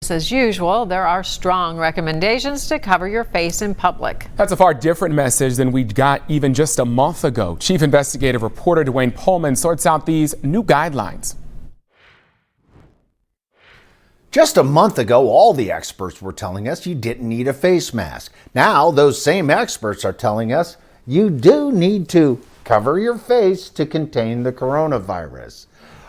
business as usual, there are strong recommendations to cover your face in public. That's a far different message than we got even just a month ago. Chief investigative reporter Duane sorts out these new guidelines. Just a month ago, all the experts were telling us you didn't need a face mask. Now, those same experts are telling us you do need to cover your face to contain the coronavirus.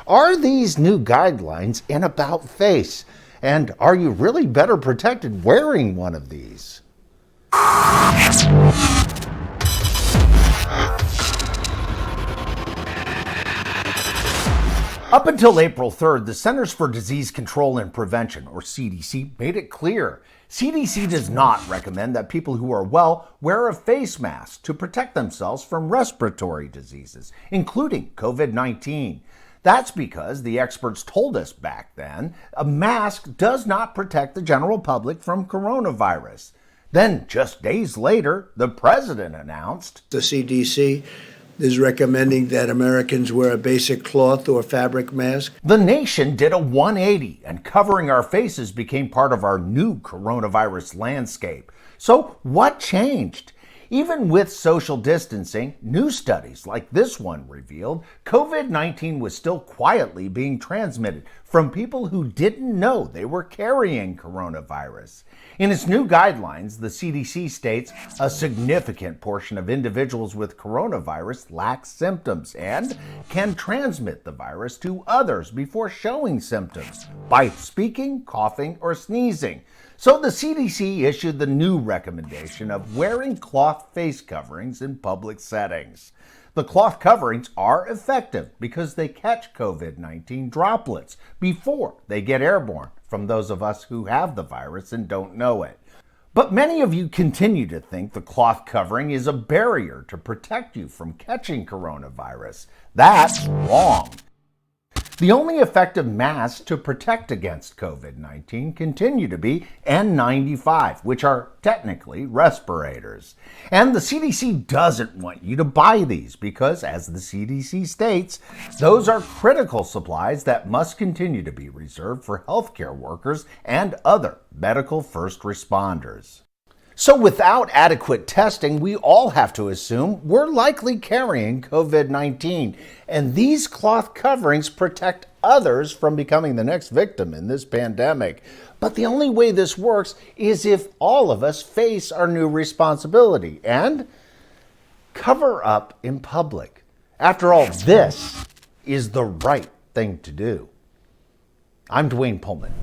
Are these new guidelines an about face? And are you really better protected wearing one of these? Up until April 3rd, the Centers for Disease Control and Prevention, or CDC, made it clear. CDC does not recommend that people who are well wear a face mask to protect themselves from respiratory diseases, including COVID-19. That's because the experts told us back then a mask does not protect the general public from coronavirus. Then, just days later, the president announced the CDC is recommending that Americans wear a basic cloth or fabric mask. The nation did a 180, and covering our faces became part of our new coronavirus landscape. So what changed? Even with social distancing, new studies like this one revealed COVID-19 was still quietly being transmitted from people who didn't know they were carrying coronavirus. In its new guidelines, the CDC states a significant portion of individuals with coronavirus lack symptoms and can transmit the virus to others before showing symptoms by speaking, coughing, or sneezing. So the CDC issued the new recommendation of wearing cloth face coverings in public settings. The cloth coverings are effective because they catch COVID-19 droplets before they get airborne from those of us who have the virus and don't know it. But many of you continue to think the cloth covering is a barrier to protect you from catching coronavirus. That's wrong. The only effective masks to protect against COVID-19 continue to be N95, which are technically respirators. And the CDC doesn't want you to buy these because, as the CDC states, those are critical supplies that must continue to be reserved for healthcare workers and other medical first responders. So without adequate testing, we all have to assume we're likely carrying COVID-19. And these cloth coverings protect others from becoming the next victim in this pandemic. But the only way this works is if all of us face our new responsibility and cover up in public. After all, this is the right thing to do. I'm Duane Pullman.